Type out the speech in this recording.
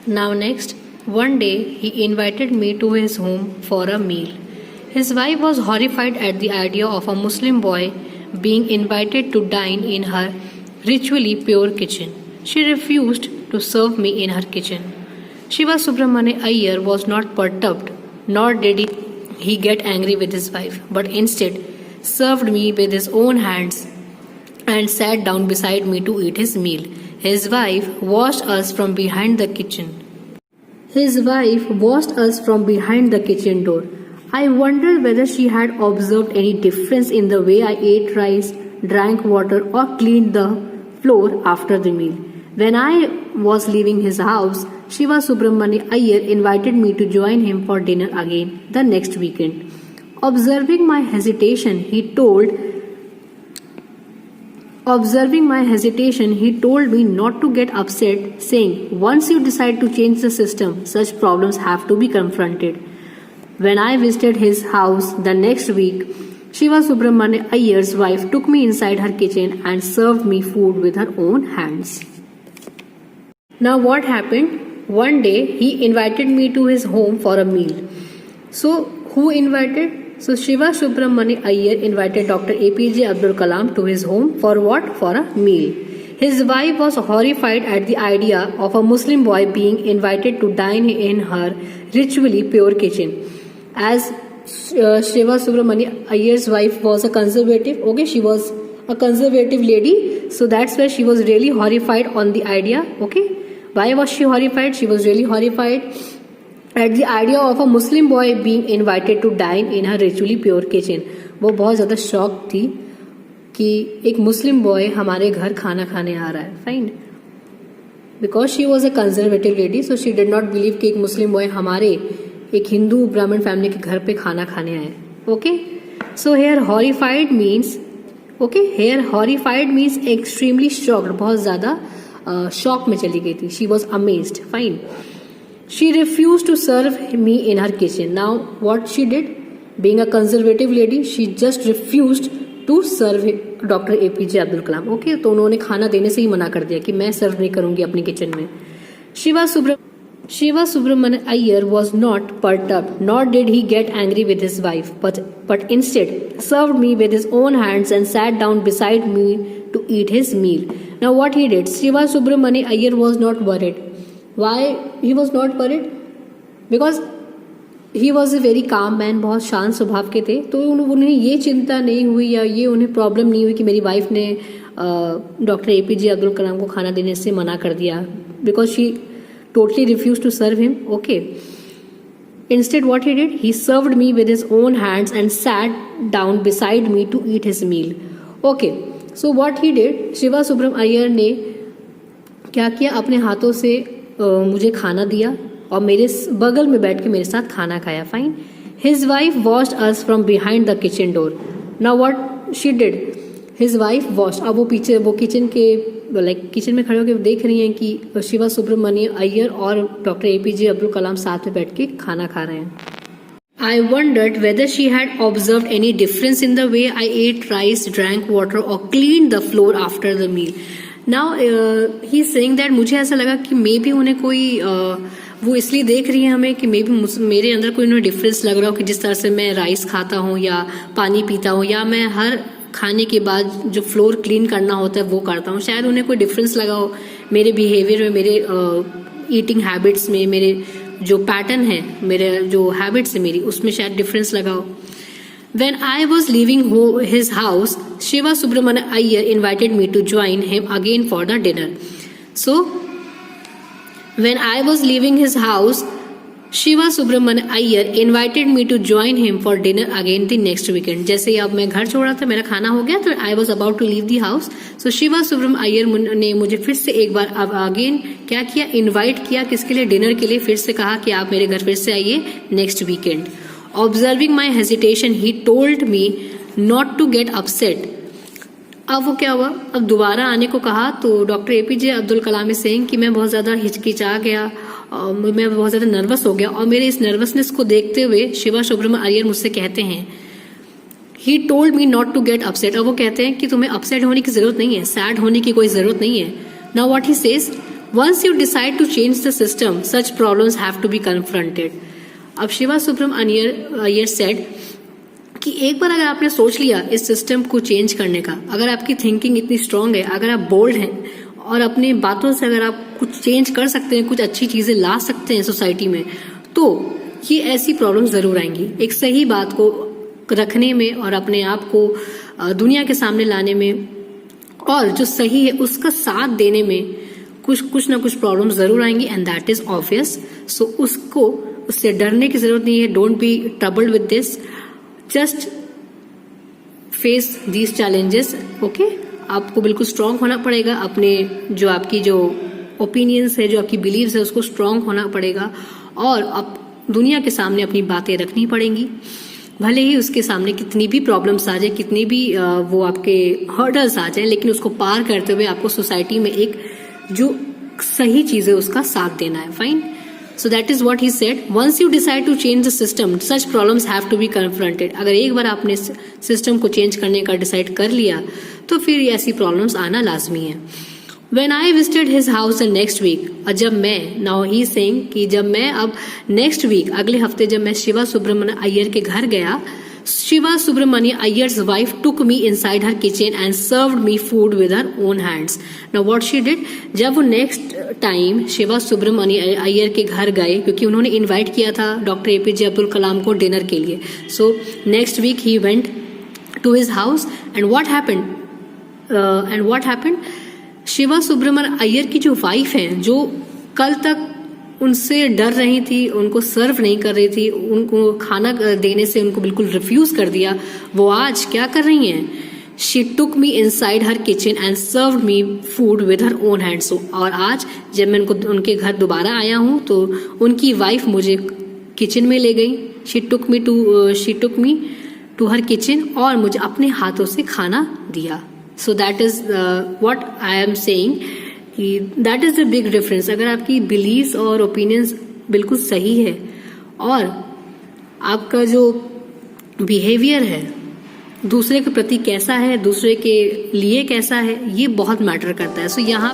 Now, next, one day he invited me to his home for a meal. His wife was horrified at the idea of a Muslim boy being invited to dine in her ritually pure kitchen. She refused to serve me in her kitchen. Shiva Subramania Iyer was not perturbed, nor did he get angry with his wife, but instead served me with his own hands and sat down beside me to eat his meal. His wife watched us from behind the kitchen. His wife watched us from behind the kitchen door. I wondered whether she had observed any difference in the way I ate rice, drank water, or cleaned the floor after the meal. When I was leaving his house, Shiva Subramania Iyer invited me to join him for dinner again the next weekend. Observing my hesitation, he told me not to get upset, saying, "Once you decide to change the system, such problems have to be confronted." When I visited his house the next week, Shiva Subramania Iyer's wife took me inside her kitchen and served me food with her own hands. Now, what happened? One day he invited me to his home for a meal. So, who invited? So Shiva Subramania Iyer invited Dr. APJ Abdul Kalam to his home for what? For a meal. His wife was horrified at the idea of a Muslim boy being invited to dine in her ritually pure kitchen. As Shiva Subramania Iyer's wife was a conservative, she was a conservative lady, so that's why she was really horrified on the idea. Why was she horrified? She was really horrified at the idea of a Muslim boy being invited to dine in her ritually pure kitchen. वो बहुत ज़्यादा shock थी कि एक मुस्लिम boy हमारे घर खाना खाने आ रहा है. Fine, because she was a conservative lady, so she did not believe कि एक मुस्लिम बॉय हमारे एक हिंदू ब्राह्मण फैमिली के घर पे खाना खाने आए. So here horrified means extremely shocked, बहुत ज़्यादा शॉक में चली गई थी. She was amazed. Fine. She refused to serve me in her kitchen. Now, what she did? Being a conservative lady, she just refused to serve Dr. APJ Abdul Kalam. तो उन्होंने खाना देने से ही मना कर दिया कि मैं सर्व नहीं करूंगी अपनी किचन में. Shiva Subramania Iyer was not perturbed, nor did he get angry with his wife, but instead served me with his own hands and sat down beside me to eat his meal. Now, what he did? Shiva Subramania Iyer was not worried. Why he was not worried? Because he was a very calm man, बहुत शांत स्वभाव के थे, तो उन्हें ये चिंता नहीं हुई या ये उन्हें प्रॉब्लम नहीं हुई कि मेरी वाइफ ने डॉक्टर APJ अब्दुल कलाम को खाना देने से मना कर दिया. Because she totally refuse to serve him. Instead, what he did? He served me with his own hands and sat down beside me to eat his meal. So what he did? Shiva Subram Iyer ने क्या किया? अपने हाथों से मुझे खाना दिया और मेरे बगल में बैठ के मेरे साथ खाना खाया. Fine. His wife watched us from behind the kitchen door. Now what she did? His wife watched. अब वो किचन के किचन में खड़े होकर देख रही हैं कि शिवा सुब्रमण्य अय्यर और डॉक्टर APJ अब्दुल कलाम साथ में बैठ के खाना खा रहे हैं. I wondered whether she had observed any difference in the way I ate rice, drank water, or cleaned the floor after the meal. Now he saying that मुझे ऐसा लगा कि मे बी उन्हें कोई वो इसलिए देख रही है हमें कि मे बी मेरे अंदर कोई उन्हें डिफरेंस लग रहा हो कि जिस तरह से मैं राइस खाता हूँ या पानी पीता हूँ या मैं हर खाने के बाद जो फ्लोर क्लीन करना होता है वो करता हूँ. शायद उन्हें कोई डिफरेंस लगा हो मेरे बिहेवियर में, मेरे ईटिंग हैबिट्स में, मेरे जो पैटर्न है, मेरे जो हैबिट्स है मेरी, उसमें शायद डिफरेंस लगा हो. When I was leaving his house, Shiva Subramania Iyer invited me to join him again for the dinner. So, when I was leaving his house, Shiva Subramania Iyer invited me to join him for dinner again the next weekend. जैसे ही अब मैं घर छोड़ा था, मेरा खाना हो गया, तो I was about to leave the house. So Shiva Subramania Iyer ने मुझे फिर से एक बार अब अगेन क्या किया? इनवाइट किया. किसके लिए? डिनर के लिए. फिर से कहा कि आप मेरे घर फिर से आइए next weekend. Observing my hesitation, he told me not to get upset. अब वो क्या हुआ? अब दोबारा आने को कहा तो doctor APJ Abdul Kalam saying कि मैं बहुत ज़्यादा हिचकिचा गया, मैं बहुत ज़्यादा नर्वस हो गया. और मेरे इस नर्वसनेस को देखते हुए शिवा सुब्रमण्य अय्यर मुझसे कहते हैं, he told me not to get upset. अब वो कहते हैं कि तुम्हें अपसेट होने की ज़रूरत नहीं है, सैड होने की कोई ज़रूरत नहीं है. Now what he says, once you decide to change the system such problems have to be confronted. अब शिवा सुब्रमण्यम अय्यर सेड कि एक बार अगर आपने सोच लिया इस सिस्टम को चेंज करने का, अगर आपकी थिंकिंग इतनी स्ट्रांग है, अगर आप बोल्ड हैं और अपनी बातों से अगर आप कुछ चेंज कर सकते हैं, कुछ अच्छी चीजें ला सकते हैं सोसाइटी में, तो ये ऐसी प्रॉब्लम जरूर आएंगी। एक सही बात को रखने में और अपने आप को दुनिया के सामने लाने में और जो सही है उसका साथ देने में कुछ ना कुछ प्रॉब्लम जरूर आएंगी, एंड दैट इज ऑब्वियस। सो उससे डरने की जरूरत नहीं है। Don't be troubled with this, just face these challenges. Okay, आपको बिल्कुल स्ट्रांग होना पड़ेगा, अपने जो आपकी जो ओपिनियंस है, जो आपकी बिलीव्स है, उसको स्ट्रांग होना पड़ेगा और अब दुनिया के सामने अपनी बातें रखनी पड़ेंगी। भले ही उसके सामने कितनी भी प्रॉब्लम्स आ जाए, कितनी भी वो आपके हर्डल्स आ जाए, लेकिन उसको पार करते हुए आपको सोसाइटी में एक जो सही चीज है उसका साथ देना है। Fine, so that is what he said, once you decide to change the system such problems have to be confronted. अगर एक बार आपने सिस्टम को चेंज करने का डिसाइड कर लिया तो फिर ऐसी प्रॉब्लम्स आना लाजमी है। When I visited his house the next week, और जब मैं, now he is saying कि जब मैं अब next week अगले हफ्ते जब मैं शिवा सुब्रमण्य अय्यर के घर गया, Shiva Subramanya Iyer's wife took me inside her kitchen and served me food with her own hands. Now what she did, जब वो next time शिवा सुब्रमण्य अय्यर के घर गए, क्योंकि उन्होंने इनवाइट किया था डॉक्टर APJ अब्दुल कलाम को डिनर के लिए, so next week he went to his house and what happened? Shiva Subramanya Iyer की जो वाइफ है, जो कल तक उनसे डर रही थी, उनको सर्व नहीं कर रही थी, उनको खाना देने से उनको बिल्कुल रिफ्यूज कर दिया, वो आज क्या कर रही हैं? She took me inside her kitchen and served me food with her own hands. और आज जब मैं उनके घर दोबारा आया हूँ तो उनकी वाइफ मुझे किचन में ले गई। She took me to her kitchen और मुझे अपने हाथों से खाना दिया। So that is what I am saying, that is the big difference। अगर आपकी beliefs और opinions बिल्कुल सही है और आपका जो behavior है दूसरे के प्रति कैसा है, दूसरे के लिए कैसा है, ये बहुत मैटर करता है। So यहाँ